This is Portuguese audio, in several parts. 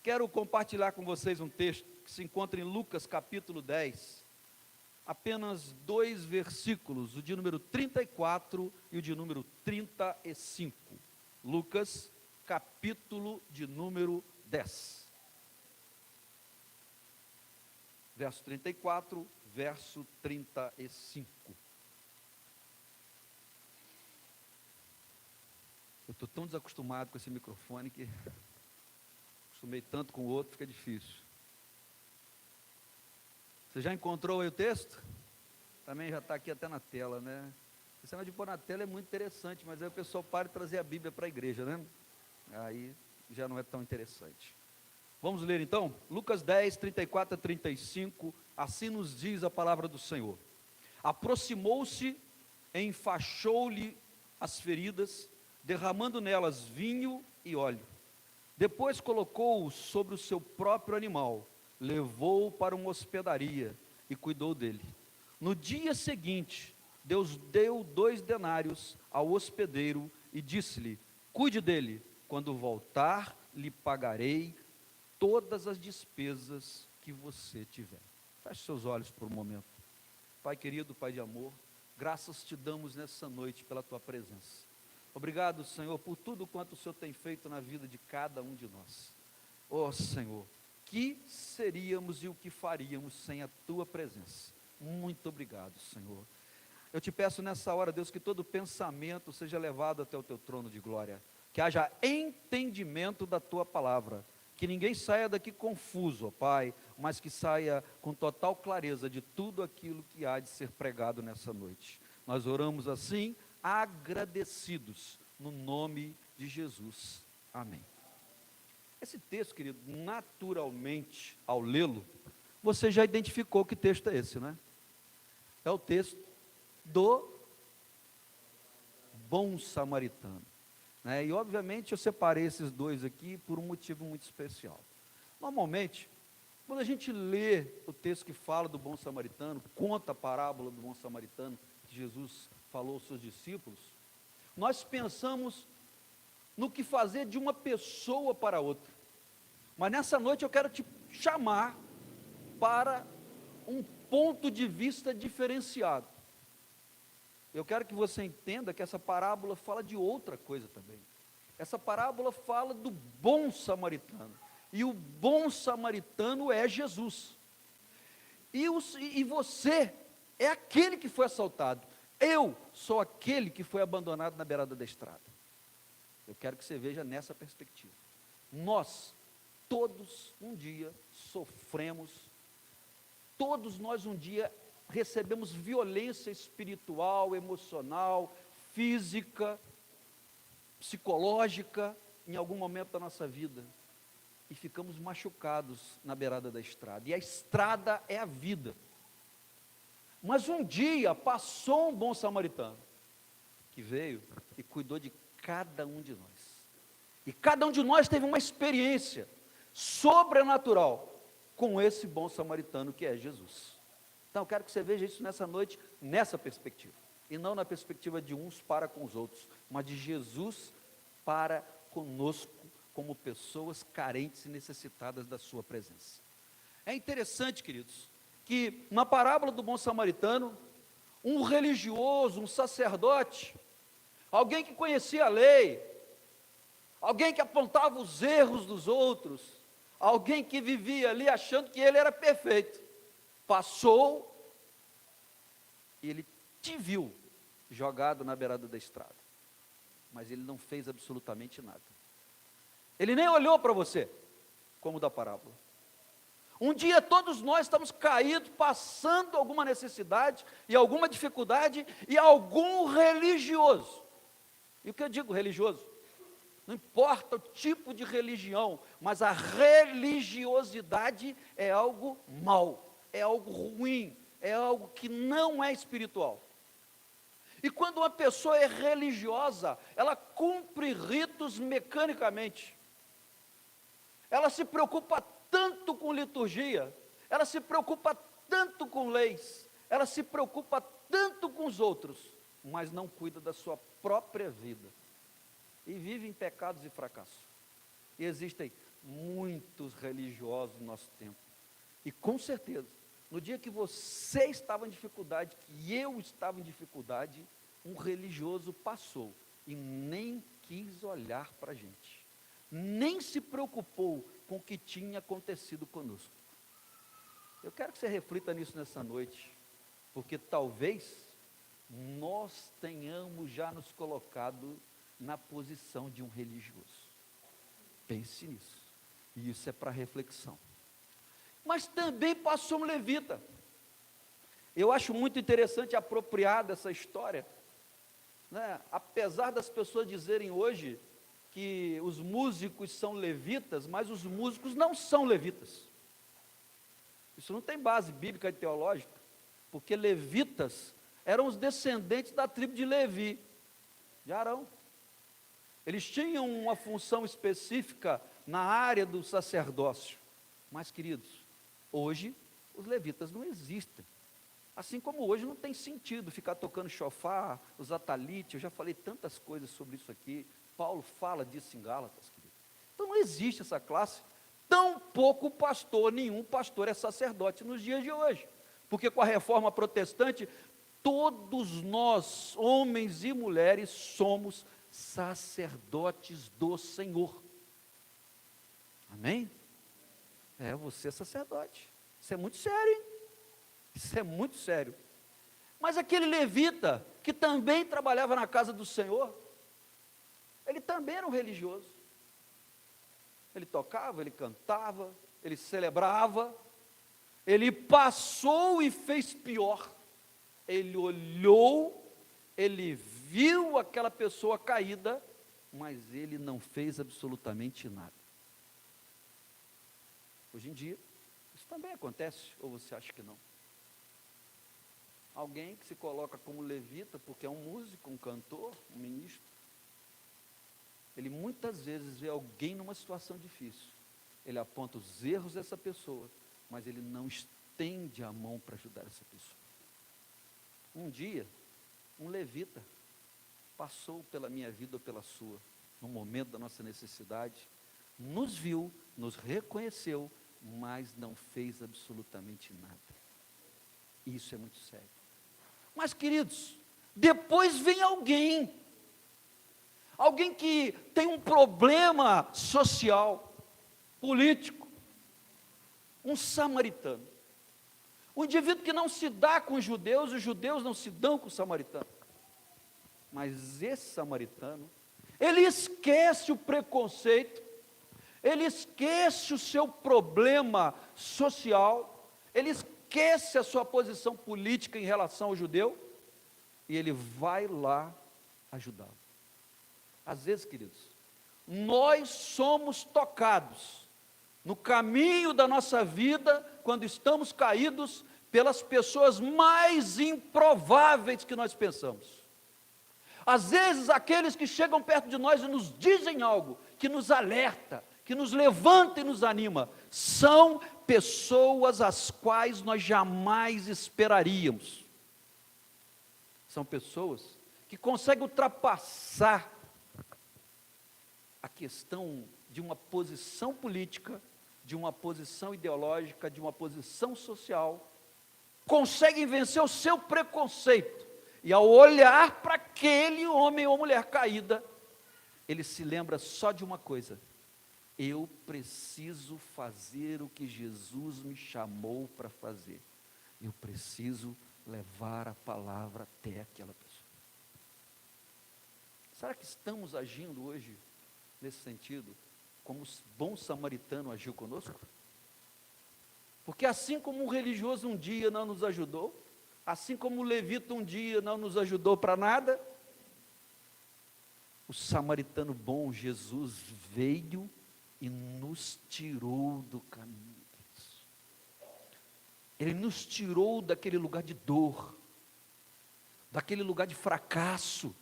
Quero compartilhar com vocês um texto que se encontra em Lucas capítulo 10, apenas 2 versículos, o de número 34 e o de número 35. Lucas capítulo de número 10. Verso 34, verso 35. Eu estou tão desacostumado com esse microfone que acostumei tanto com o outro, fica difícil. Você já encontrou aí o texto? Também já está aqui até na tela, né? Esse negócio de pôr na tela é muito interessante, mas aí o pessoal para de trazer a Bíblia para a igreja, né? Aí já não é tão interessante. Vamos ler então? Lucas 10, 34 a 35, assim nos diz a palavra do Senhor. Aproximou-se, enfaixou-lhe as feridas, derramando nelas vinho e óleo. Depois colocou-o sobre o seu próprio animal, levou-o para uma hospedaria e cuidou dele. No dia seguinte, Deus deu 2 denários ao hospedeiro e disse-lhe: cuide dele, quando voltar, lhe pagarei todas as despesas que você tiver. Feche seus olhos por um momento. Pai querido, Pai de amor, graças te damos nessa noite pela tua presença. Obrigado, Senhor, por tudo quanto o Senhor tem feito na vida de cada um de nós. Ó Senhor, que seríamos e o que faríamos sem a tua presença? Muito obrigado, Senhor. Eu te peço nessa hora, Deus, que todo pensamento seja levado até o teu trono de glória, que haja entendimento da tua palavra, que ninguém saia daqui confuso, ó Pai, mas que saia com total clareza de tudo aquilo que há de ser pregado nessa noite. Nós oramos assim, agradecidos, no nome de Jesus. Amém. Esse texto, querido, naturalmente, ao lê-lo, você já identificou que texto é esse, não é? É o texto do bom samaritano, né? E obviamente eu separei esses dois aqui por um motivo muito especial. Normalmente, quando a gente lê o texto que fala do bom samaritano, conta a parábola do bom samaritano, que Jesus falou aos seus discípulos, nós pensamos no que fazer de uma pessoa para outra. Mas nessa noite eu quero te chamar para um ponto de vista diferenciado. Eu quero que você entenda que essa parábola fala de outra coisa também. Essa parábola fala do bom samaritano. E o bom samaritano é Jesus. E você é aquele que foi assaltado. Eu sou aquele que foi abandonado na beirada da estrada. Eu quero que você veja nessa perspectiva. Nós, todos um dia sofremos, todos nós um dia recebemos violência espiritual, emocional, física, psicológica, em algum momento da nossa vida, e ficamos machucados na beirada da estrada, e a estrada é a vida. Mas um dia passou um bom samaritano, que veio e cuidou de cada um de nós, e cada um de nós teve uma experiência sobrenatural com esse bom samaritano que é Jesus. Então eu quero que você veja isso nessa noite, nessa perspectiva, e não na perspectiva de uns para com os outros, mas de Jesus para conosco, como pessoas carentes e necessitadas da sua presença. É interessante, queridos, que na parábola do bom samaritano, um religioso, um sacerdote, alguém que conhecia a lei, alguém que apontava os erros dos outros, alguém que vivia ali achando que ele era perfeito, passou e ele te viu jogado na beirada da estrada, mas ele não fez absolutamente nada. Ele nem olhou para você, como da parábola. Um dia todos nós estamos caídos, passando alguma necessidade e alguma dificuldade, e algum religioso, e o que eu digo religioso? Não importa o tipo de religião, mas a religiosidade é algo mau, é algo ruim, é algo que não é espiritual. E quando uma pessoa é religiosa, ela cumpre ritos mecanicamente, ela se preocupa tanto com liturgia, ela se preocupa tanto com leis, ela se preocupa tanto com os outros, mas não cuida da sua própria vida, e vive em pecados e fracassos. E existem muitos religiosos do nosso tempo. E com certeza, no dia que você estava em dificuldade, que eu estava em dificuldade, um religioso passou e nem quis olhar para a gente, nem se preocupou com o que tinha acontecido conosco. Eu quero que você reflita nisso nessa noite, porque talvez nós tenhamos já nos colocado na posição de um religioso. Pense nisso, e isso é para reflexão. Mas também passou um levita. Eu acho muito interessante e apropriada essa história, né? Apesar das pessoas dizerem hoje que os músicos são levitas, mas os músicos não são levitas. Isso não tem base bíblica e teológica, porque levitas eram os descendentes da tribo de Levi, de Arão. Eles tinham uma função específica na área do sacerdócio. Mas, queridos, hoje os levitas não existem. Assim como hoje não tem sentido ficar tocando chofar, usar talite. Eu já falei tantas coisas sobre isso aqui. Paulo fala disso em Gálatas, querido. Então não existe essa classe. Tampouco pastor, nenhum pastor é sacerdote nos dias de hoje. Porque com a reforma protestante, todos nós, homens e mulheres, somos sacerdotes do Senhor. Amém? Você é sacerdote. Isso é muito sério, hein? Isso é muito sério. Mas aquele levita, que também trabalhava na casa do Senhor, ele também era um religioso. Ele tocava, ele cantava, ele celebrava, ele passou e fez pior. Ele olhou, ele viu aquela pessoa caída, mas ele não fez absolutamente nada. Hoje em dia, isso também acontece, ou você acha que não? Alguém que se coloca como levita, porque é um músico, um cantor, um ministro, ele muitas vezes vê alguém numa situação difícil, ele aponta os erros dessa pessoa, mas ele não estende a mão para ajudar essa pessoa. Um dia, um levita passou pela minha vida ou pela sua, no momento da nossa necessidade, nos viu, nos reconheceu, mas não fez absolutamente nada. Isso é muito sério. Mas, queridos, depois vem alguém que tem um problema social, político, um samaritano, um indivíduo que não se dá com os judeus não se dão com os samaritanos, mas esse samaritano, ele esquece o preconceito, ele esquece o seu problema social, ele esquece a sua posição política em relação ao judeu, e ele vai lá ajudá-lo. Às vezes, queridos, nós somos tocados no caminho da nossa vida, quando estamos caídos, pelas pessoas mais improváveis que nós pensamos. Às vezes, aqueles que chegam perto de nós e nos dizem algo, que nos alerta, que nos levanta e nos anima, são pessoas as quais nós jamais esperaríamos. São pessoas que conseguem ultrapassar a questão de uma posição política, de uma posição ideológica, de uma posição social, conseguem vencer o seu preconceito, e ao olhar para aquele homem ou mulher caída, ele se lembra só de uma coisa: eu preciso fazer o que Jesus me chamou para fazer, eu preciso levar a palavra até aquela pessoa. Será que estamos agindo hoje nesse sentido, como o bom samaritano agiu conosco? Porque assim como um religioso um dia não nos ajudou, assim como o levita um dia não nos ajudou para nada, o samaritano bom, Jesus, veio e nos tirou do caminho. Ele nos tirou daquele lugar de dor, daquele lugar de fracasso,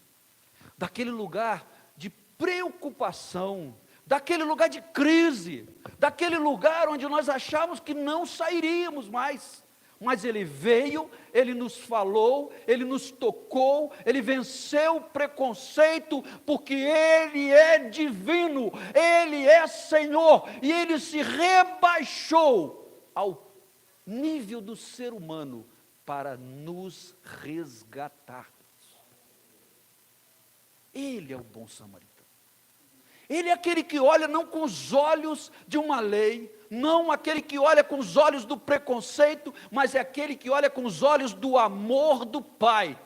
daquele lugar de preocupação, daquele lugar de crise, daquele lugar onde nós achávamos que não sairíamos mais, mas Ele veio, Ele nos falou, Ele nos tocou, Ele venceu o preconceito, porque Ele é divino, Ele é Senhor, e Ele se rebaixou ao nível do ser humano para nos resgatar. Ele é o bom samaritano. Ele é aquele que olha não com os olhos de uma lei, não aquele que olha com os olhos do preconceito, mas é aquele que olha com os olhos do amor do Pai.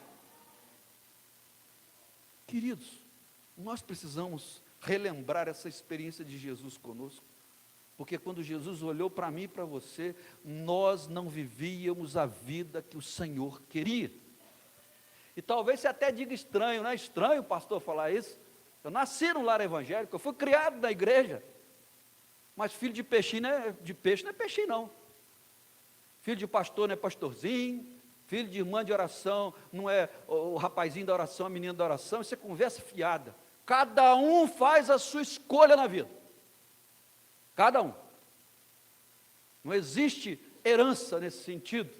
Queridos, nós precisamos relembrar essa experiência de Jesus conosco, porque quando Jesus olhou para mim e para você, nós não vivíamos a vida que o Senhor queria. E talvez você até diga estranho, não é estranho o pastor falar isso? Eu nasci num lar evangélico, eu fui criado na igreja, mas filho de peixe não é peixinho não. Filho de pastor não é pastorzinho, filho de irmã de oração não é o rapazinho da oração, a menina da oração, isso é conversa fiada. Cada um faz a sua escolha na vida. Cada um. Não existe herança nesse sentido,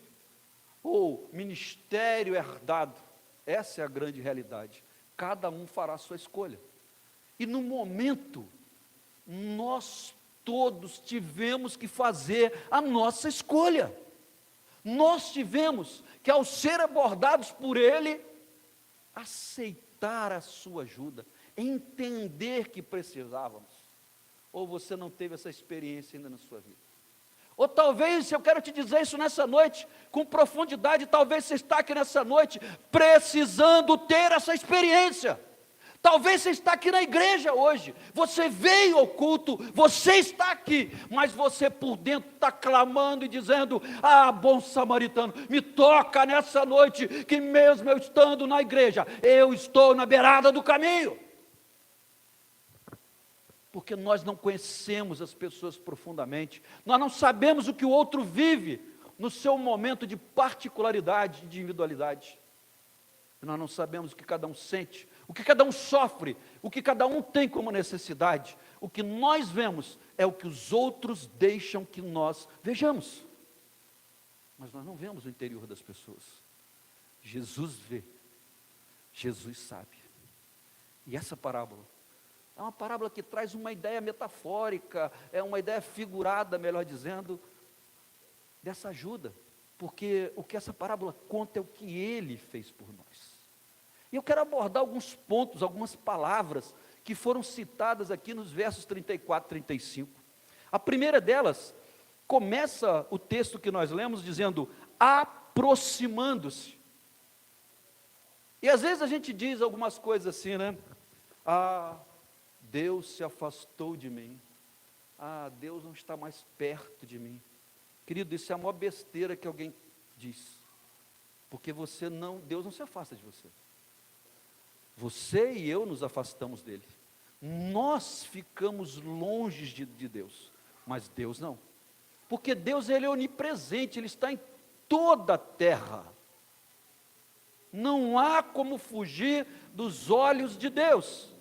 ou ministério herdado. Essa é a grande realidade. Cada um fará a sua escolha. E no momento, nós todos tivemos que fazer a nossa escolha. Nós tivemos que, ao ser abordados por Ele, aceitar a sua ajuda, entender que precisávamos. Ou você não teve essa experiência ainda na sua vida? Ou talvez, eu quero te dizer isso nessa noite, com profundidade, talvez você está aqui nessa noite, precisando ter essa experiência. Talvez você está aqui na igreja hoje, você veio ao culto, você está aqui, mas você por dentro está clamando e dizendo: ah, bom samaritano, me toca nessa noite, que mesmo eu estando na igreja, eu estou na beirada do caminho. Porque nós não conhecemos as pessoas profundamente, nós não sabemos o que o outro vive no seu momento de particularidade, de individualidade. Nós não sabemos o que cada um sente, o que cada um sofre, o que cada um tem como necessidade. O que nós vemos é o que os outros deixam que nós vejamos. Mas nós não vemos o interior das pessoas. Jesus vê, Jesus sabe. E essa parábola é uma parábola que traz uma ideia metafórica, é uma ideia figurada, melhor dizendo, dessa ajuda. Porque o que essa parábola conta é o que Ele fez por nós. E eu quero abordar alguns pontos, algumas palavras que foram citadas aqui nos versos 34 e 35. A primeira delas, começa o texto que nós lemos dizendo: aproximando-se. E às vezes a gente diz algumas coisas assim, né? Ah, Deus se afastou de mim. Ah, Deus não está mais perto de mim. Querido, isso é a maior besteira que alguém diz. Porque Deus não se afasta de você. Você e eu nos afastamos dele. Nós ficamos longe de Deus, mas Deus não. Porque Deus, Ele é onipresente, Ele está em toda a terra. Não há como fugir dos olhos de Deus.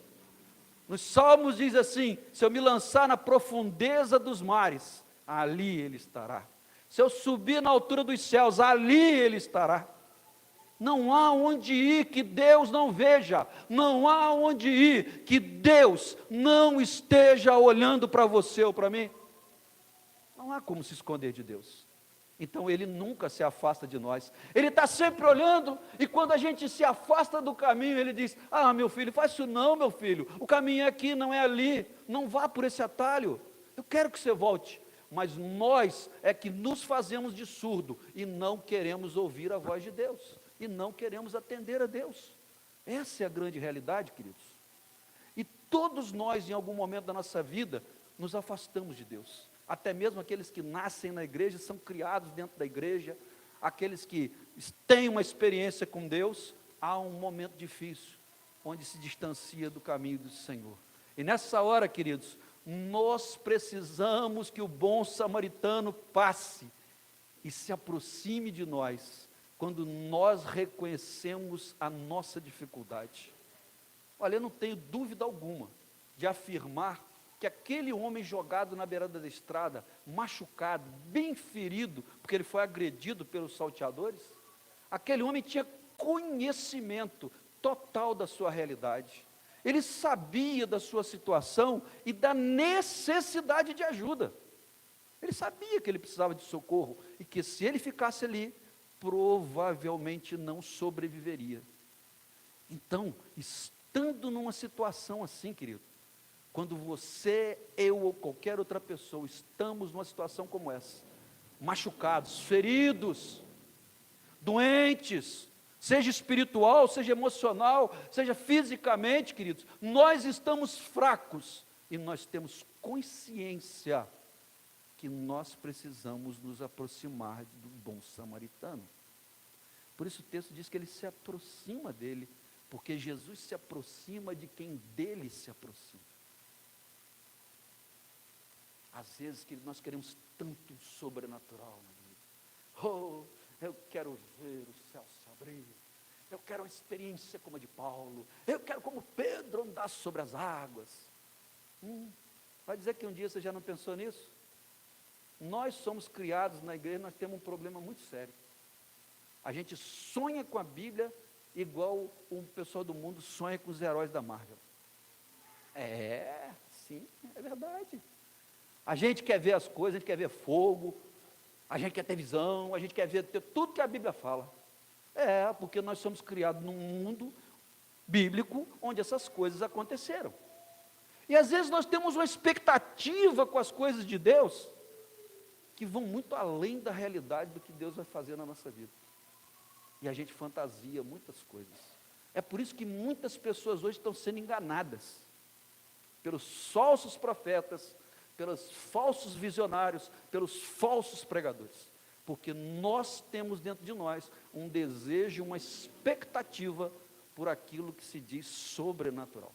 Nos Salmos diz assim: se eu me lançar na profundeza dos mares, ali Ele estará. Se eu subir na altura dos céus, ali Ele estará. Não há onde ir que Deus não veja, não há onde ir que Deus não esteja olhando para você ou para mim. Não há como se esconder de Deus. Então Ele nunca se afasta de nós, Ele está sempre olhando, e quando a gente se afasta do caminho, Ele diz: ah, meu filho, faz isso não, meu filho, o caminho é aqui, não é ali, não vá por esse atalho, eu quero que você volte. Mas nós é que nos fazemos de surdo, e não queremos ouvir a voz de Deus, e não queremos atender a Deus. Essa é a grande realidade, queridos. E todos nós, em algum momento da nossa vida, nos afastamos de Deus. Até mesmo aqueles que nascem na igreja, são criados dentro da igreja, aqueles que têm uma experiência com Deus, há um momento difícil, onde se distancia do caminho do Senhor. E nessa hora, queridos, nós precisamos que o bom samaritano passe e se aproxime de nós, quando nós reconhecemos a nossa dificuldade. Olha, eu não tenho dúvida alguma de afirmar que aquele homem jogado na beirada da estrada, machucado, bem ferido, porque ele foi agredido pelos salteadores, aquele homem tinha conhecimento total da sua realidade. Ele sabia da sua situação e da necessidade de ajuda. Ele sabia que ele precisava de socorro e que se ele ficasse ali, provavelmente não sobreviveria. Então, estando numa situação assim, querido, quando você, eu ou qualquer outra pessoa estamos numa situação como essa, machucados, feridos, doentes, seja espiritual, seja emocional, seja fisicamente, queridos, nós estamos fracos e nós temos consciência que nós precisamos nos aproximar do bom samaritano. Por isso o texto diz que ele se aproxima dele, porque Jesus se aproxima de quem dele se aproxima. Às vezes que nós queremos tanto sobrenatural na vida. Oh, eu quero ver o céu se abrir. Eu quero uma experiência como a de Paulo. Eu quero como Pedro andar sobre as águas. Vai dizer que um dia você já não pensou nisso? Nós somos criados na igreja, nós temos um problema muito sério. A gente sonha com a Bíblia igual o pessoal do mundo sonha com os heróis da Marvel. Sim, é verdade. A gente quer ver as coisas, a gente quer ver fogo, a gente quer ter visão, a gente quer ver tudo que a Bíblia fala. Porque nós somos criados num mundo bíblico onde essas coisas aconteceram. E às vezes nós temos uma expectativa com as coisas de Deus que vão muito além da realidade do que Deus vai fazer na nossa vida. E a gente fantasia muitas coisas. É por isso que muitas pessoas hoje estão sendo enganadas pelos falsos profetas, pelos falsos visionários, pelos falsos pregadores. Porque nós temos dentro de nós um desejo, uma expectativa por aquilo que se diz sobrenatural.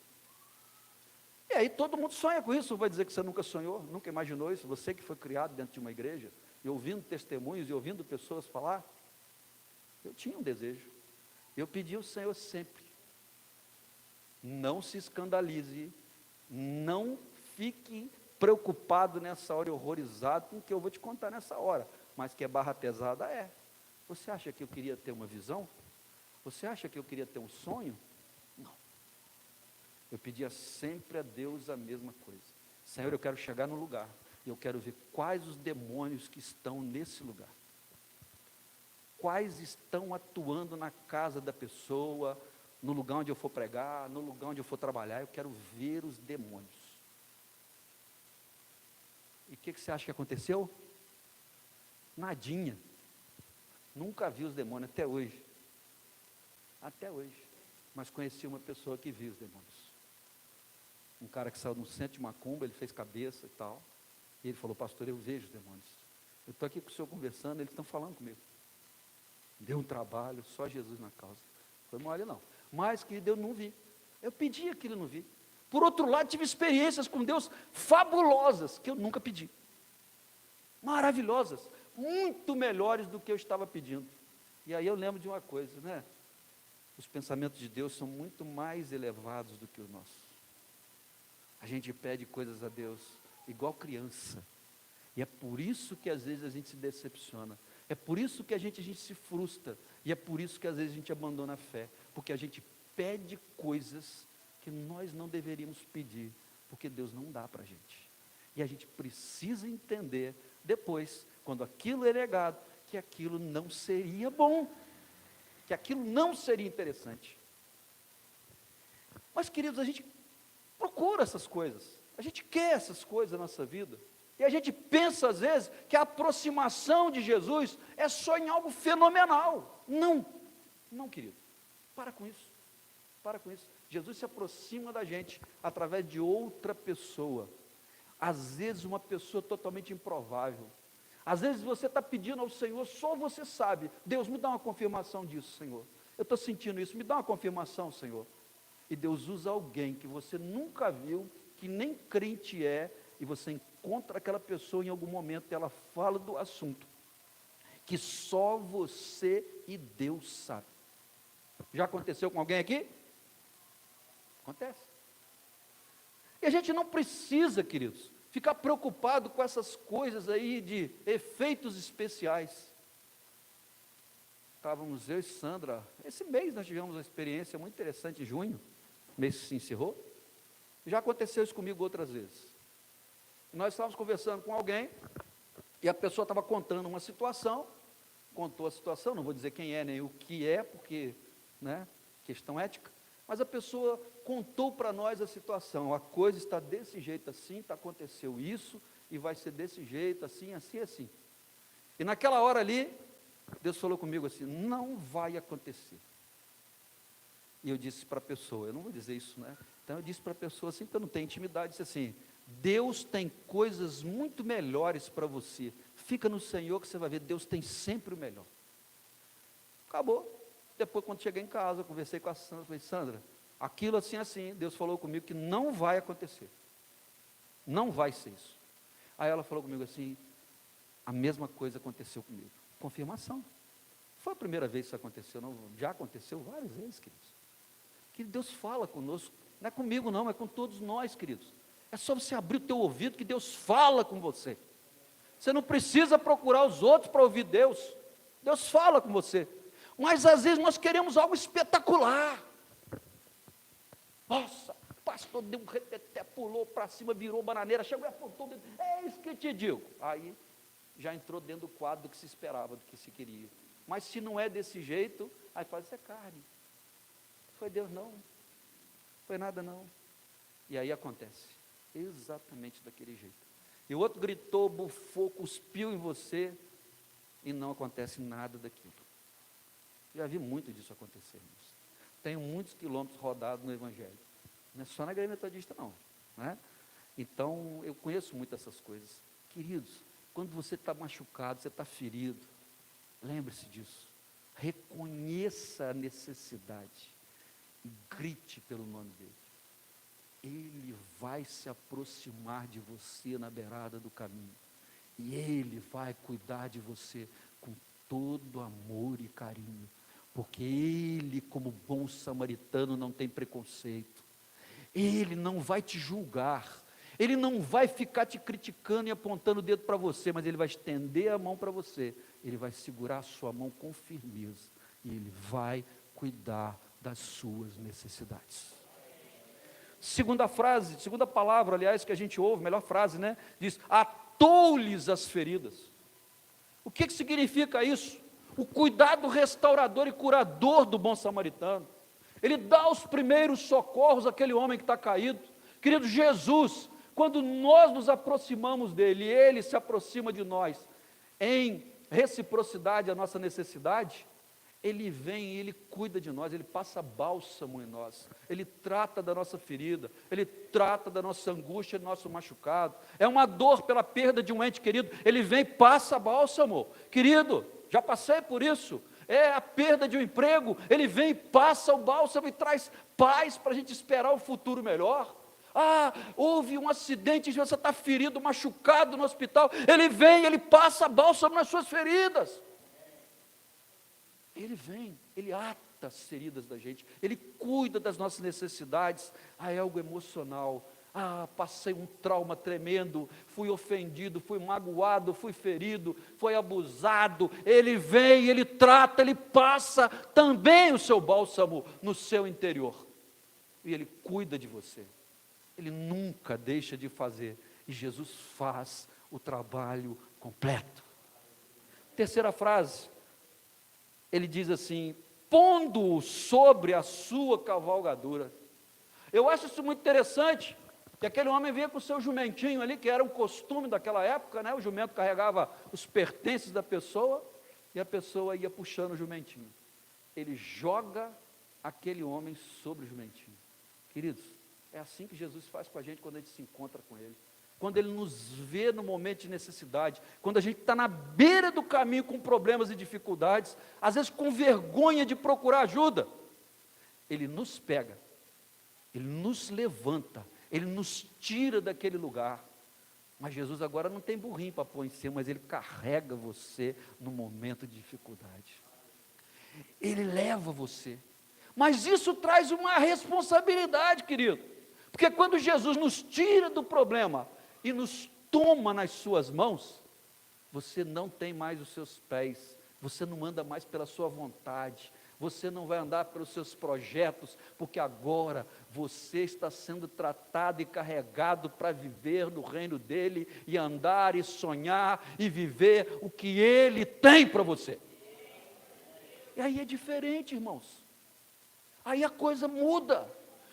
E aí todo mundo sonha com isso. Vai dizer que você nunca sonhou, nunca imaginou isso? Você que foi criado dentro de uma igreja, e ouvindo testemunhos, e ouvindo pessoas falar. Eu tinha um desejo. Eu pedi ao Senhor sempre: não se escandalize, não fique preocupado nessa hora, horrorizado com o que eu vou te contar nessa hora. Mas que é barra pesada, é. Você acha que eu queria ter uma visão? Você acha que eu queria ter um sonho? Não. Eu pedia sempre a Deus a mesma coisa. Senhor, eu quero chegar no lugar, e eu quero ver quais os demônios que estão nesse lugar. Quais estão atuando na casa da pessoa, no lugar onde eu for pregar, no lugar onde eu for trabalhar. Eu quero ver os demônios. E o que você acha que aconteceu? Nadinha. Nunca vi os demônios até hoje. Até hoje. Mas conheci uma pessoa que viu os demônios. Um cara que saiu de um centro de macumba, ele fez cabeça e tal. E ele falou: pastor, eu vejo os demônios. Eu estou aqui com o senhor conversando, eles estão falando comigo. Deu um trabalho, só Jesus na causa. Foi mole não. Mas, querido, eu não vi. Eu pedi aquilo e não vi. Por outro lado, tive experiências com Deus fabulosas, que eu nunca pedi. Maravilhosas. Muito melhores do que eu estava pedindo. E aí eu lembro de uma coisa, né? Os pensamentos de Deus são muito mais elevados do que os nossos. A gente pede coisas a Deus igual criança. E é por isso que às vezes a gente se decepciona. É por isso que a gente se frustra. E é por isso que às vezes a gente abandona a fé. Porque a gente pede coisas que nós não deveríamos pedir. Porque Deus não dá para a gente. E a gente precisa entender depois, quando aquilo é negado, que aquilo não seria bom. Que aquilo não seria interessante. Mas, queridos, a gente procura essas coisas. A gente quer essas coisas na nossa vida. E a gente pensa às vezes que a aproximação de Jesus é só em algo fenomenal. Não, não, querido, para com isso, para com isso. Jesus se aproxima da gente através de outra pessoa, às vezes uma pessoa totalmente improvável. Às vezes você está pedindo ao Senhor, só você sabe: Deus, me dá uma confirmação disso, Senhor, eu estou sentindo isso, me dá uma confirmação, Senhor. E Deus usa alguém que você nunca viu, que nem crente é, e você encontra aquela pessoa em algum momento, e ela fala do assunto, que só você e Deus sabe. Já aconteceu com alguém aqui? Acontece. E a gente não precisa, queridos, ficar preocupado com essas coisas aí de efeitos especiais. Estávamos eu e Sandra, esse mês nós tivemos uma experiência muito interessante, em junho, mês que se encerrou. Já aconteceu isso comigo outras vezes. Nós estávamos conversando com alguém, e a pessoa estava contando uma situação, contou a situação, não vou dizer quem é, nem o que é, porque, né, questão ética, mas a pessoa contou para nós a situação, a coisa está desse jeito assim, aconteceu isso, e vai ser desse jeito, assim, assim, assim. E naquela hora ali, Deus falou comigo assim, não vai acontecer. E eu disse para a pessoa, eu não vou dizer isso, né? Então eu disse para a pessoa assim, porque eu não tenho intimidade, disse assim, Deus tem coisas muito melhores para você, fica no Senhor que você vai ver, Deus tem sempre o melhor. Acabou. Depois, quando cheguei em casa, eu conversei com a Sandra, falei, Sandra, aquilo assim, assim, Deus falou comigo que não vai acontecer, não vai ser isso. Aí ela falou comigo assim, a mesma coisa aconteceu comigo. Confirmação. Foi a primeira vez que isso aconteceu, não, já aconteceu várias vezes, queridos. Que Deus fala conosco, não é comigo não, é com todos nós, queridos. É só você abrir o teu ouvido que Deus fala com você. Você não precisa procurar os outros para ouvir Deus. Deus fala com você. Mas às vezes nós queremos algo espetacular. Nossa, o pastor deu um reteté, pulou para cima, virou bananeira, chegou e apontou o dedo. É isso que eu te digo. Aí já entrou dentro do quadro do que se esperava, do que se queria. Mas se não é desse jeito, aí fala, isso é carne. Foi Deus não. Foi nada não. E aí acontece. Exatamente daquele jeito. E o outro gritou, bufou, cuspiu em você, e não acontece nada daquilo. Já vi muito disso acontecer, irmãos. Tenho muitos quilômetros rodados no Evangelho. Não é só na igreja metodista não, né? Então, eu conheço muito essas coisas. Queridos, quando você está machucado, você está ferido, lembre-se disso. Reconheça a necessidade e grite pelo nome dele. Ele vai se aproximar de você na beirada do caminho. E ele vai cuidar de você com todo amor e carinho. Porque ele, como bom samaritano, não tem preconceito. Ele não vai te julgar. Ele não vai ficar te criticando e apontando o dedo para você, mas ele vai estender a mão para você. Ele vai segurar a sua mão com firmeza. E ele vai cuidar das suas necessidades. Segunda frase, segunda palavra, aliás, que a gente ouve, melhor frase, né? Diz, atou-lhes as feridas. O que significa isso? O cuidado restaurador e curador do bom samaritano. Ele dá os primeiros socorros àquele homem que está caído. Querido Jesus, quando nós nos aproximamos dele, ele se aproxima de nós, em reciprocidade à nossa necessidade, ele vem e ele cuida de nós, ele passa bálsamo em nós, ele trata da nossa ferida, ele trata da nossa angústia, do nosso machucado. É uma dor pela perda de um ente querido, ele vem e passa bálsamo. Querido, já passei por isso. É a perda de um emprego, ele vem e passa o bálsamo e traz paz para a gente esperar o futuro melhor. Ah, houve um acidente, você está ferido, machucado no hospital, ele vem, ele passa bálsamo nas suas feridas. Ele vem, ele ata as feridas da gente, ele cuida das nossas necessidades. Ah, é algo emocional. Ah, passei um trauma tremendo, fui ofendido, fui magoado, fui ferido, fui abusado. Ele vem, ele trata, ele passa também o seu bálsamo no seu interior. E ele cuida de você. Ele nunca deixa de fazer. E Jesus faz o trabalho completo. Terceira frase. Ele diz assim, pondo-o sobre a sua cavalgadura. Eu acho isso muito interessante, que aquele homem vinha com o seu jumentinho ali, que era um costume daquela época, né? O jumento carregava os pertences da pessoa, e a pessoa ia puxando o jumentinho. Ele joga aquele homem sobre o jumentinho. Queridos, é assim que Jesus faz com a gente quando a gente se encontra com ele. Quando ele nos vê no momento de necessidade, quando a gente está na beira do caminho com problemas e dificuldades, às vezes com vergonha de procurar ajuda, ele nos pega, ele nos levanta, ele nos tira daquele lugar. Mas Jesus agora não tem burrinho para pôr em cima, mas ele carrega você no momento de dificuldade. Ele leva você. Mas isso traz uma responsabilidade, querido. Porque quando Jesus nos tira do problema e nos toma nas suas mãos, você não tem mais os seus pés, você não anda mais pela sua vontade, você não vai andar pelos seus projetos, porque agora você está sendo tratado e carregado para viver no reino dele, e andar e sonhar e viver o que ele tem para você. E aí é diferente, irmãos, aí a coisa muda,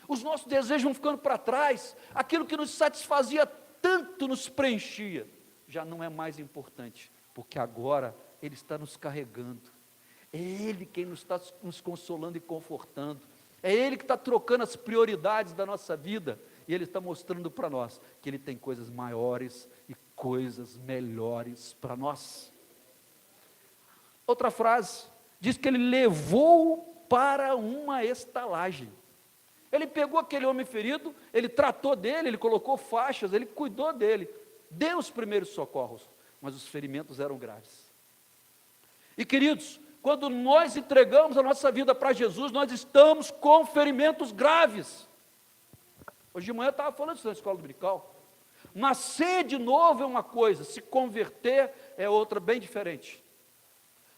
os nossos desejos vão ficando para trás, aquilo que nos satisfazia tanto, nos preenchia, já não é mais importante, porque agora ele está nos carregando, é Ele quem nos está nos consolando e confortando, é Ele que está trocando as prioridades da nossa vida, e Ele está mostrando para nós, que Ele tem coisas maiores e coisas melhores para nós. Outra frase, diz que Ele levou para uma estalagem, Ele pegou aquele homem ferido, Ele tratou dele, Ele colocou faixas, Ele cuidou dele, deu os primeiros socorros, mas os ferimentos eram graves. E queridos, quando nós entregamos a nossa vida para Jesus, nós estamos com ferimentos graves. Hoje de manhã eu estava falando isso na escola dominical. Nascer de novo é uma coisa, se converter é outra bem diferente.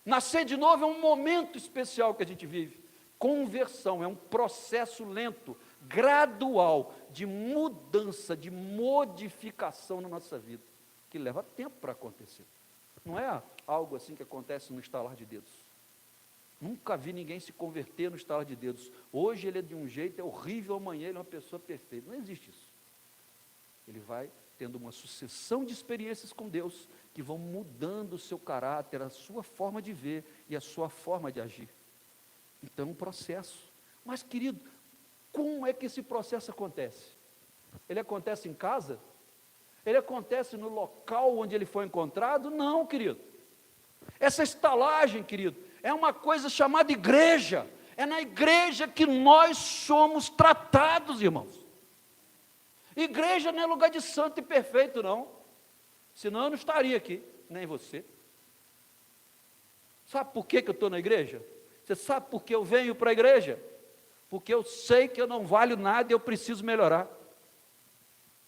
Nascer de novo é um momento especial que a gente vive. Conversão é um processo lento, gradual, de mudança, de modificação na nossa vida, que leva tempo para acontecer. Não é algo assim que acontece no estalar de dedos. Nunca vi ninguém se converter no estalar de dedos. Hoje ele é de um jeito, é horrível, amanhã ele é uma pessoa perfeita. Não existe isso. Ele vai tendo uma sucessão de experiências com Deus, que vão mudando o seu caráter, a sua forma de ver e a sua forma de agir. Então é um processo. Mas, querido, como é que esse processo acontece? Ele acontece em casa? Ele acontece no local onde ele foi encontrado? Não, querido. Essa estalagem, querido, é uma coisa chamada igreja. É na igreja que nós somos tratados, irmãos. Igreja não é lugar de santo e perfeito, não. Senão eu não estaria aqui, nem você. Sabe por que eu estou na igreja? Você sabe por que eu venho para a igreja? Porque eu sei que eu não valho nada e eu preciso melhorar.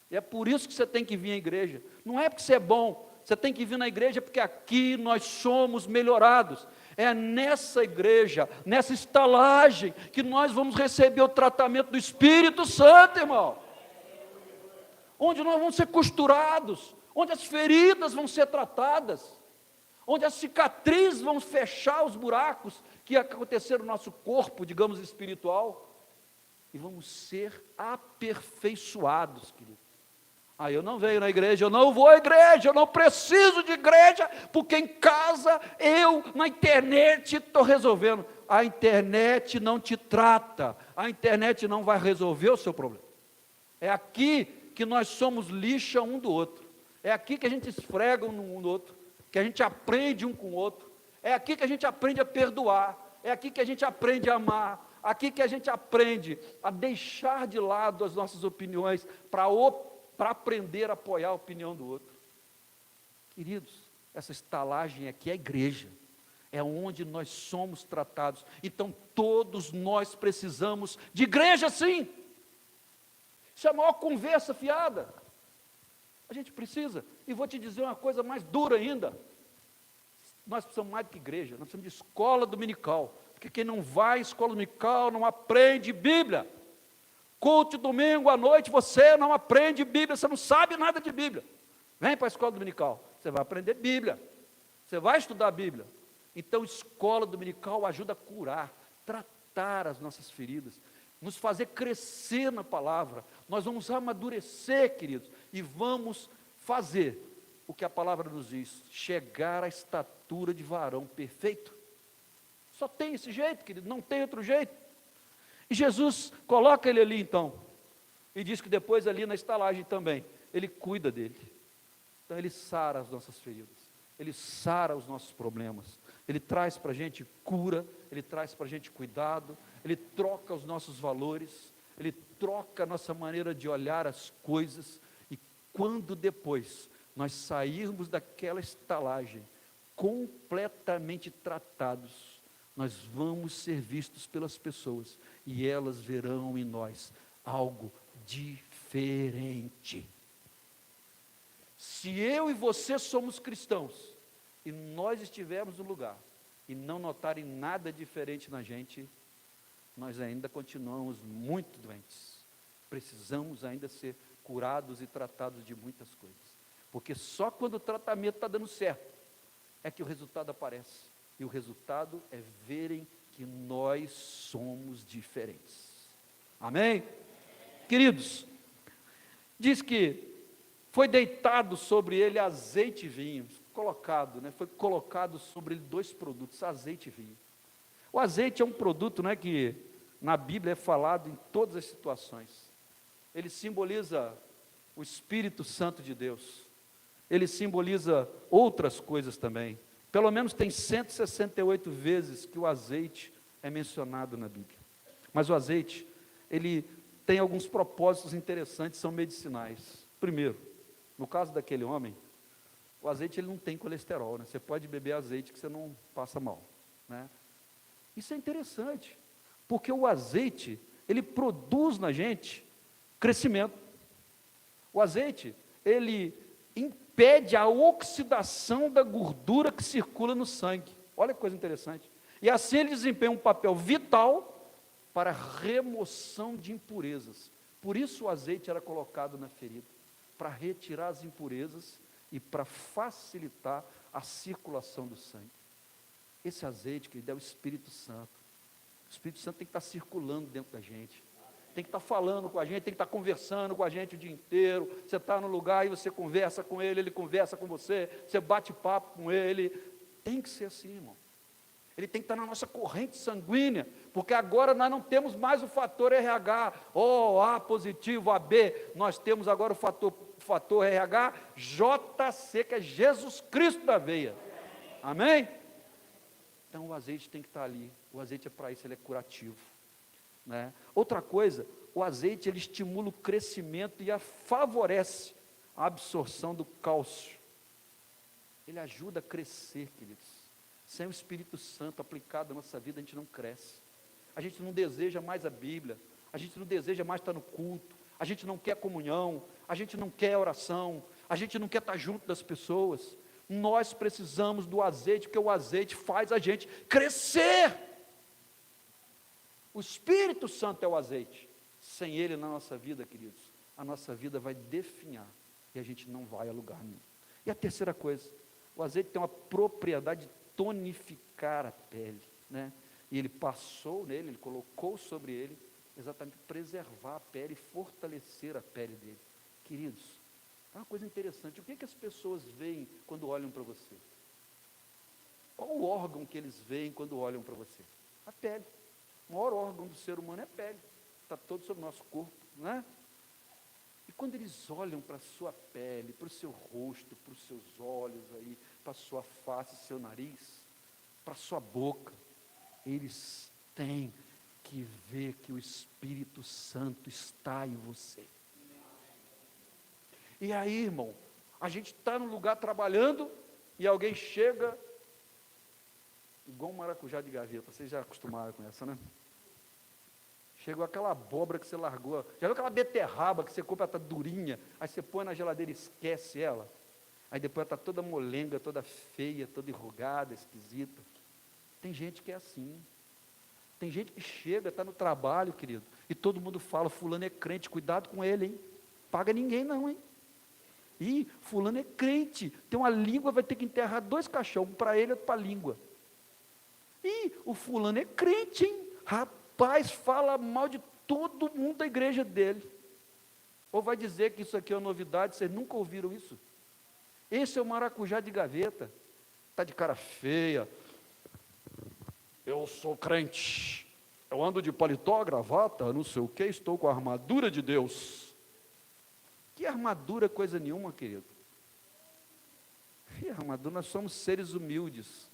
E é por isso que você tem que vir à igreja. Não é porque você é bom, você tem que vir na igreja porque aqui nós somos melhorados. É nessa igreja, nessa estalagem, que nós vamos receber o tratamento do Espírito Santo, irmão. Onde nós vamos ser costurados, onde as feridas vão ser tratadas, onde as cicatrizes vão fechar os buracos que aconteceram no nosso corpo, digamos, espiritual, e vamos ser aperfeiçoados, querido. Aí eu não venho na igreja, eu não vou à igreja, eu não preciso de igreja, porque em casa, eu, na internet, estou resolvendo. A internet não te trata, a internet não vai resolver o seu problema. É aqui que nós somos lixa um do outro, é aqui que a gente esfrega um do outro, que a gente aprende um com o outro, é aqui que a gente aprende a perdoar, é aqui que a gente aprende a amar, aqui que a gente aprende a deixar de lado as nossas opiniões, para aprender a apoiar a opinião do outro. Queridos, essa estalagem aqui é a igreja, é onde nós somos tratados. Então todos nós precisamos de igreja, sim. Isso é a maior conversa fiada. A gente precisa, e vou te dizer uma coisa mais dura ainda, nós precisamos mais do que igreja, nós precisamos de escola dominical, porque quem não vai à escola dominical não aprende Bíblia. Culto domingo à noite, você não aprende Bíblia, você não sabe nada de Bíblia. Vem para a escola dominical, você vai aprender Bíblia, você vai estudar a Bíblia. Então, escola dominical ajuda a curar, tratar as nossas feridas, nos fazer crescer na palavra. Nós vamos amadurecer, queridos, e vamos fazer o que a palavra nos diz, chegar à estatura de varão perfeito. Só tem esse jeito, querido, não tem outro jeito. E Jesus coloca ele ali então, e diz que depois ali na estalagem também, ele cuida dele. Então ele sara as nossas feridas, ele sara os nossos problemas, ele traz para a gente cura, ele traz para a gente cuidado, ele troca os nossos valores, ele troca a nossa maneira de olhar as coisas, e quando depois nós sairmos daquela estalagem, completamente tratados, nós vamos ser vistos pelas pessoas, e elas verão em nós algo diferente. Se eu e você somos cristãos, e nós estivermos no lugar, e não notarem nada diferente na gente, nós ainda continuamos muito doentes. Precisamos ainda ser curados e tratados de muitas coisas. Porque só quando o tratamento está dando certo, é que o resultado aparece. E o resultado é verem que nós somos diferentes. Amém? Queridos, diz que foi deitado sobre ele azeite e vinho, foi colocado sobre ele 2 produtos, azeite e vinho. O azeite é um produto, que na Bíblia é falado em todas as situações. Ele simboliza o Espírito Santo de Deus. Ele simboliza outras coisas também. Pelo menos tem 168 vezes que o azeite é mencionado na Bíblia. Mas o azeite, ele tem alguns propósitos interessantes, são medicinais. Primeiro, no caso daquele homem, o azeite ele não tem colesterol, Você pode beber azeite que você não passa mal, Isso é interessante, porque o azeite, ele produz na gente crescimento. O azeite, ele impede a oxidação da gordura que circula no sangue. Olha que coisa interessante. E assim ele desempenha um papel vital para a remoção de impurezas. Por isso o azeite era colocado na ferida, para retirar as impurezas e para facilitar a circulação do sangue. Esse azeite, querido, é o Espírito Santo. O Espírito Santo tem que estar circulando dentro da gente. Tem que estar falando com a gente, tem que estar conversando com a gente o dia inteiro. Você está no lugar e você conversa com ele conversa com você, você bate papo com ele. Tem que ser assim, irmão. Ele tem que estar na nossa corrente sanguínea, porque agora nós não temos mais o fator RH, A positivo, AB, nós temos agora o fator RH, JC, que é Jesus Cristo da veia. Amém? Então o azeite tem que estar ali, o azeite é para isso, ele é curativo. Outra coisa, o azeite ele estimula o crescimento e favorece a absorção do cálcio. Ele ajuda a crescer, queridos. Sem o Espírito Santo aplicado na nossa vida, a gente não cresce. A gente não deseja mais a Bíblia, a gente não deseja mais estar no culto, a gente não quer comunhão, a gente não quer oração, a gente não quer estar junto das pessoas. Nós precisamos do azeite, porque o azeite faz a gente crescer. O Espírito Santo é o azeite. Sem ele na nossa vida, queridos, a nossa vida vai definhar e a gente não vai a lugar nenhum. E a terceira coisa, o azeite tem uma propriedade de tonificar a pele, E ele passou nele, ele colocou sobre ele, exatamente preservar a pele e fortalecer a pele dele. Queridos, é uma coisa interessante. O que as pessoas veem quando olham para você? Qual o órgão que eles veem quando olham para você? A pele. O maior órgão do ser humano é a pele. Está todo sobre o nosso corpo, E quando eles olham para a sua pele, para o seu rosto, para os seus olhos aí, para a sua face, seu nariz, para a sua boca, eles têm que ver que o Espírito Santo está em você. E aí, irmão, a gente está no lugar trabalhando e alguém chega, igual um maracujá de gaveta, vocês já acostumaram com essa, Chegou aquela abóbora que você largou, já viu aquela beterraba que você compra, está durinha, aí você põe na geladeira e esquece ela, aí depois ela está toda molenga, toda feia, toda enrugada, esquisita. Tem gente que é assim, tem gente que chega, está no trabalho, querido, e todo mundo fala, fulano é crente, cuidado com ele, hein, paga ninguém não, hein, e fulano é crente, tem uma língua, vai ter que enterrar 2 caixões, um para ele e outro para a língua, e o fulano é crente, hein, rapaz, fala mal de todo mundo da igreja dele, ou vai dizer que isso aqui é uma novidade, vocês nunca ouviram isso? Esse é o maracujá de gaveta, está de cara feia, eu sou crente, eu ando de paletó, gravata, não sei o que, estou com a armadura de Deus. Que armadura, coisa nenhuma, querido. Que armadura, nós somos seres humildes,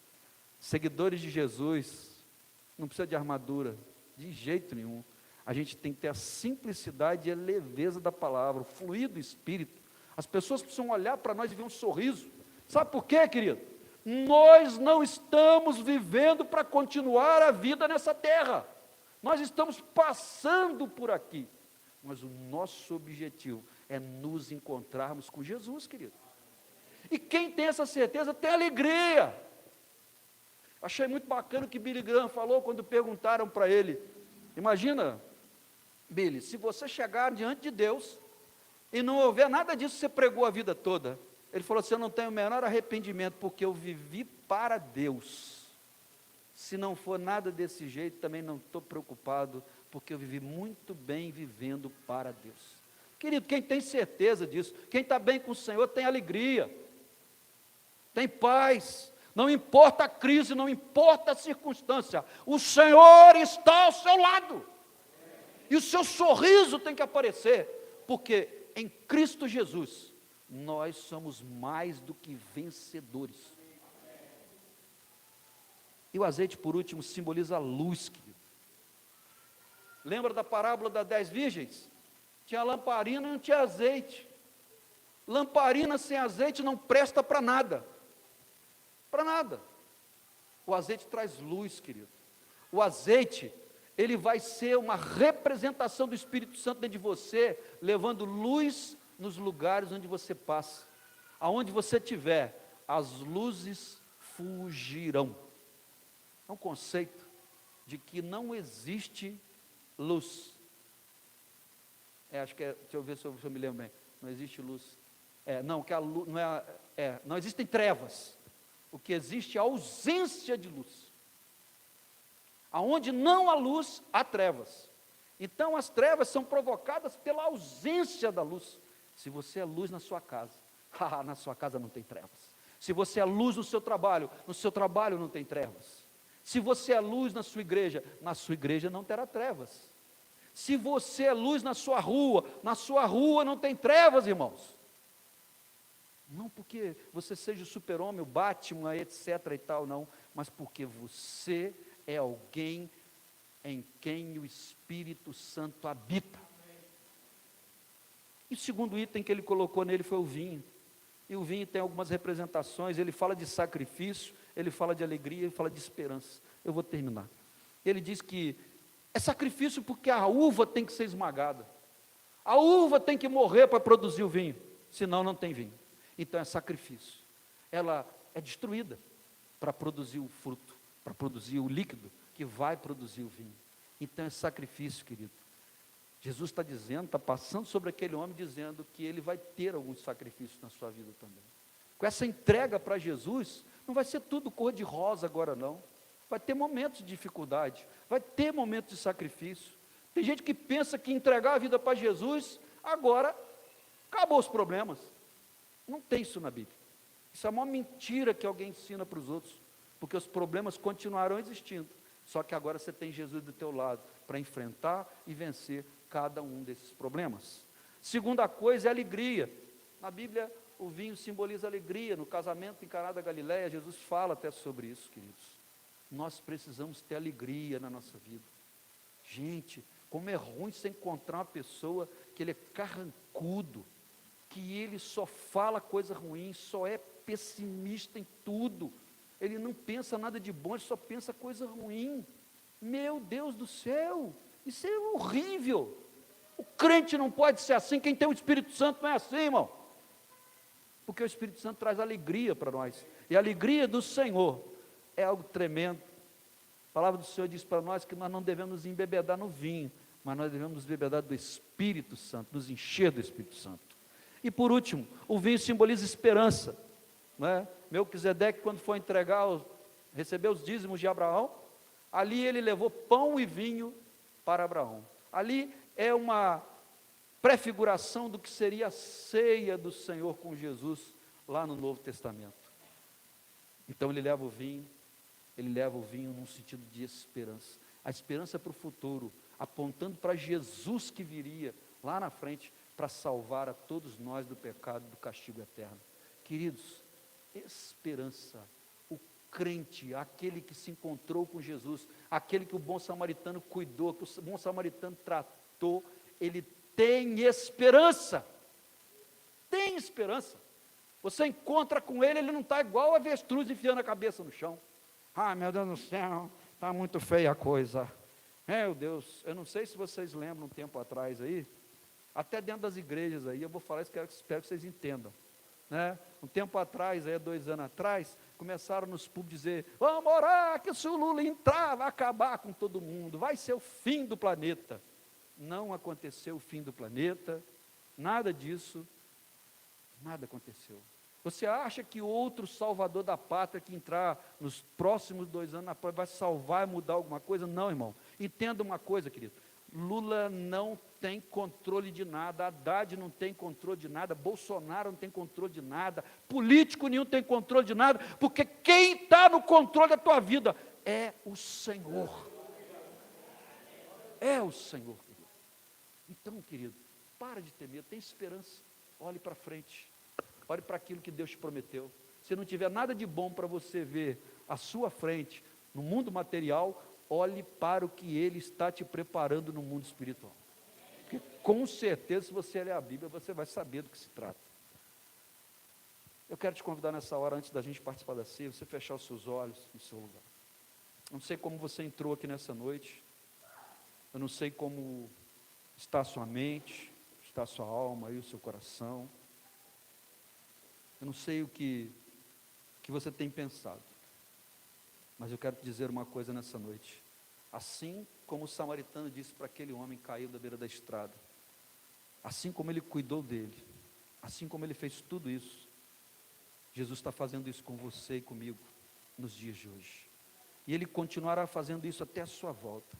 seguidores de Jesus, não precisa de armadura, de jeito nenhum. A gente tem que ter a simplicidade e a leveza da palavra, o fluir do Espírito. As pessoas precisam olhar para nós e ver um sorriso. Sabe por quê, querido? Nós não estamos vivendo para continuar a vida nessa terra. Nós estamos passando por aqui. mas o nosso objetivo é nos encontrarmos com Jesus, querido. E quem tem essa certeza tem alegria. Achei muito bacana o que Billy Graham falou quando perguntaram para ele. Imagina, Billy, se você chegar diante de Deus e não houver nada disso que você pregou a vida toda. Ele falou assim: eu não tenho o menor arrependimento, porque eu vivi para Deus. Se não for nada desse jeito, também não estou preocupado, porque eu vivi muito bem vivendo para Deus. Querido, quem tem certeza disso, quem está bem com o Senhor, tem alegria, tem paz. Não importa a crise, não importa a circunstância, o Senhor está ao seu lado, e o seu sorriso tem que aparecer, porque em Cristo Jesus, nós somos mais do que vencedores. E o azeite, por último, simboliza a luz, querido. Lembra da parábola das 10 virgens? Tinha lamparina e não tinha azeite. Lamparina sem azeite não presta para nada. Para nada. O azeite traz luz, querido. O azeite, ele vai ser uma representação do Espírito Santo dentro de você, levando luz nos lugares onde você passa. Aonde você estiver, as luzes fugirão. É um conceito de que não existe luz. Acho que deixa eu ver se eu me lembro bem. Não existe luz. Não, que a luz não não existem trevas. O que existe é a ausência de luz. Aonde não há luz, há trevas. Então as trevas são provocadas pela ausência da luz. Se você é luz na sua casa, na sua casa não tem trevas. Se você é luz no seu trabalho não tem trevas. Se você é luz na sua igreja não terá trevas. Se você é luz na sua rua não tem trevas, irmãos. Não porque você seja o super-homem, o Batman, etc. e tal, não, mas porque você é alguém em quem o Espírito Santo habita. E o segundo item que ele colocou nele foi o vinho. E o vinho tem algumas representações, ele fala de sacrifício, ele fala de alegria, ele fala de esperança. Eu vou terminar. Ele diz que é sacrifício porque a uva tem que ser esmagada. A uva tem que morrer para produzir o vinho, senão não tem vinho. Então é sacrifício. Ela é destruída para produzir o fruto, para produzir o líquido que vai produzir o vinho. Então é sacrifício, querido. Jesus está dizendo, está passando sobre aquele homem, dizendo que ele vai ter alguns sacrifícios na sua vida também. Com essa entrega para Jesus, não vai ser tudo cor de rosa agora não. Vai ter momentos de dificuldade, vai ter momentos de sacrifício. Tem gente que pensa que entregar a vida para Jesus, agora acabou os problemas. Não tem isso na Bíblia. Isso é uma mentira que alguém ensina para os outros, porque os problemas continuarão existindo, só que agora você tem Jesus do teu lado, para enfrentar e vencer cada um desses problemas. Segunda coisa é alegria. Na Bíblia, o vinho simboliza alegria. No casamento em Caná da Galileia, Jesus fala até sobre isso, queridos. Nós precisamos ter alegria na nossa vida. Gente, como é ruim você encontrar uma pessoa que ele é carrancudo, que ele só fala coisa ruim, só é pessimista em tudo, ele não pensa nada de bom, ele só pensa coisa ruim. Meu Deus do céu, isso é horrível. O crente não pode ser assim, quem tem o Espírito Santo não é assim, irmão, porque o Espírito Santo traz alegria para nós, e a alegria do Senhor é algo tremendo. A palavra do Senhor diz para nós que nós não devemos nos embebedar no vinho, mas nós devemos nos embebedar do Espírito Santo, nos encher do Espírito Santo. E por último, o vinho simboliza esperança, não é? Melquisedeque, quando foi receber os dízimos de Abraão, ali ele levou pão e vinho para Abraão. Ali é uma prefiguração do que seria a ceia do Senhor com Jesus, lá no Novo Testamento. Então ele leva o vinho num sentido de esperança. A esperança para o futuro, apontando para Jesus que viria lá na frente, para salvar a todos nós do pecado e do castigo eterno. Queridos, esperança, o crente, aquele que se encontrou com Jesus, aquele que o bom samaritano cuidou, que o bom samaritano tratou, ele tem esperança. Tem esperança. Você encontra com ele, ele não está igual a avestruz enfiando a cabeça no chão. Ah, meu Deus do céu, está muito feia a coisa. Meu Deus, eu não sei se vocês lembram um tempo atrás aí, até dentro das igrejas aí, eu vou falar isso, espero que vocês entendam, né? Um tempo atrás, aí, 2 anos atrás, começaram nos públicos dizer, vamos orar, que se o Lula entrar, vai acabar com todo mundo, vai ser o fim do planeta. Não aconteceu o fim do planeta, nada disso, nada aconteceu. Você acha que outro salvador da pátria que entrar nos próximos 2 anos vai salvar e mudar alguma coisa? Não, irmão. Entenda uma coisa, querido. Lula não tem controle de nada, Haddad não tem controle de nada, Bolsonaro não tem controle de nada, político nenhum tem controle de nada, porque quem está no controle da tua vida é o Senhor. É o Senhor, querido. Então, querido, para de ter medo, tem esperança, olhe para frente. Olhe para aquilo que Deus te prometeu. Se não tiver nada de bom para você ver à sua frente, no mundo material, olhe para o que Ele está te preparando no mundo espiritual. Porque com certeza, se você ler a Bíblia, você vai saber do que se trata. Eu quero te convidar nessa hora, antes da gente participar da ceia, você fechar os seus olhos no seu lugar. Não sei como você entrou aqui nessa noite, eu não sei como está a sua mente, está a sua alma e o seu coração. Eu não sei o que você tem pensado, mas eu quero te dizer uma coisa nessa noite. Assim como o samaritano disse para aquele homem caído da beira da estrada, assim como ele cuidou dele, assim como ele fez tudo isso, Jesus está fazendo isso com você e comigo nos dias de hoje. E Ele continuará fazendo isso até a sua volta.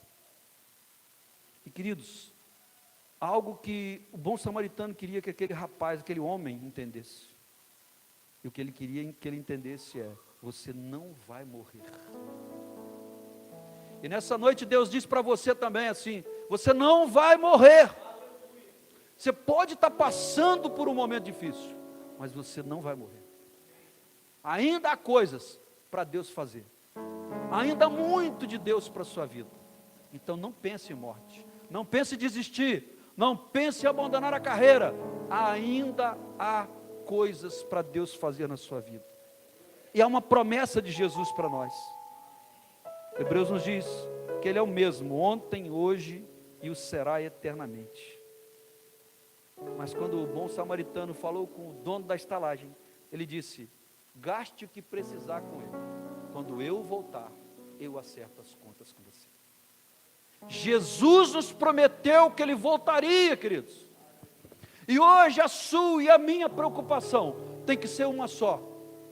E queridos, algo que o bom samaritano queria que aquele rapaz, aquele homem entendesse. E o que ele queria que ele entendesse é: você não vai morrer. E nessa noite Deus diz para você também assim: você não vai morrer. Você pode estar passando por um momento difícil, mas você não vai morrer. Ainda há coisas para Deus fazer. Ainda há muito de Deus para a sua vida. Então não pense em morte. Não pense em desistir. Não pense em abandonar a carreira. Ainda há coisas para Deus fazer na sua vida. E há uma promessa de Jesus para nós. Hebreus nos diz que Ele é o mesmo, ontem, hoje e o será eternamente. Mas quando o bom samaritano falou com o dono da estalagem, ele disse: gaste o que precisar com ele. Quando eu voltar, eu acerto as contas com você. Jesus nos prometeu que Ele voltaria, queridos. E hoje a sua e a minha preocupação tem que ser uma só: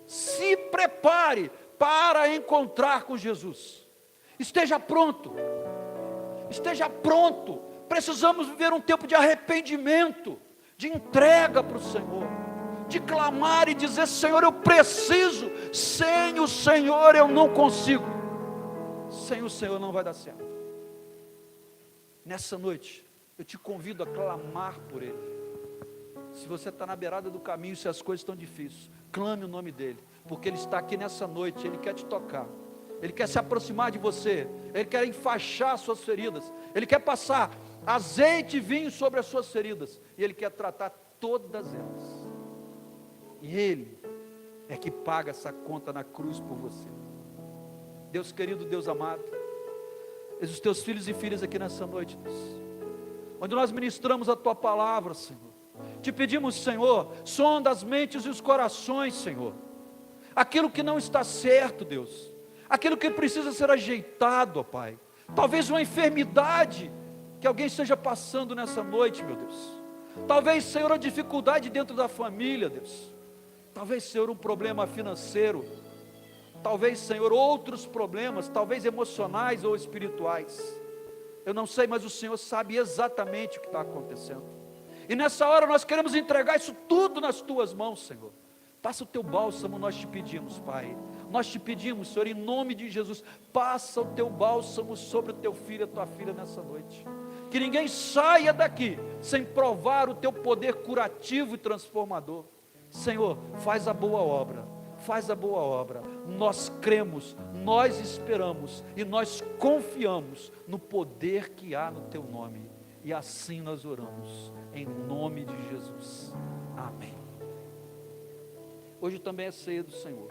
se prepare para encontrar com Jesus. Esteja pronto. Esteja pronto. Precisamos viver um tempo de arrependimento, de entrega para o Senhor, de clamar e dizer: Senhor, eu preciso. Sem o Senhor eu não consigo. Sem o Senhor não vai dar certo. Nessa noite eu te convido a clamar por Ele. Se você está na beirada do caminho, se as coisas estão difíceis, clame o nome dEle, porque Ele está aqui nessa noite. Ele quer te tocar, Ele quer se aproximar de você, Ele quer enfaixar as suas feridas, Ele quer passar azeite e vinho sobre as suas feridas, e Ele quer tratar todas elas. E Ele é que paga essa conta na cruz por você. Deus querido, Deus amado, eis os teus filhos e filhas aqui nessa noite, Deus, onde nós ministramos a Tua palavra, Senhor. Te pedimos, Senhor, sonda as mentes e os corações, Senhor. Aquilo que não está certo, Deus, aquilo que precisa ser ajeitado, ó Pai. Talvez uma enfermidade que alguém esteja passando nessa noite, meu Deus. Talvez, Senhor, uma dificuldade dentro da família, Deus. Talvez, Senhor, um problema financeiro. Talvez, Senhor, outros problemas, talvez emocionais ou espirituais. Eu não sei, mas o Senhor sabe exatamente o que está acontecendo. E nessa hora nós queremos entregar isso tudo nas Tuas mãos, Senhor. Passa o Teu bálsamo, nós te pedimos, Pai. Nós te pedimos, Senhor, em nome de Jesus, passa o Teu bálsamo sobre o Teu filho e a Tua filha nessa noite. Que ninguém saia daqui sem provar o Teu poder curativo e transformador. Senhor, faz a boa obra. Faz a boa obra. Nós cremos, nós esperamos e nós confiamos no poder que há no Teu nome. E assim nós oramos, em nome de Jesus. Amém. Hoje também é ceia do Senhor.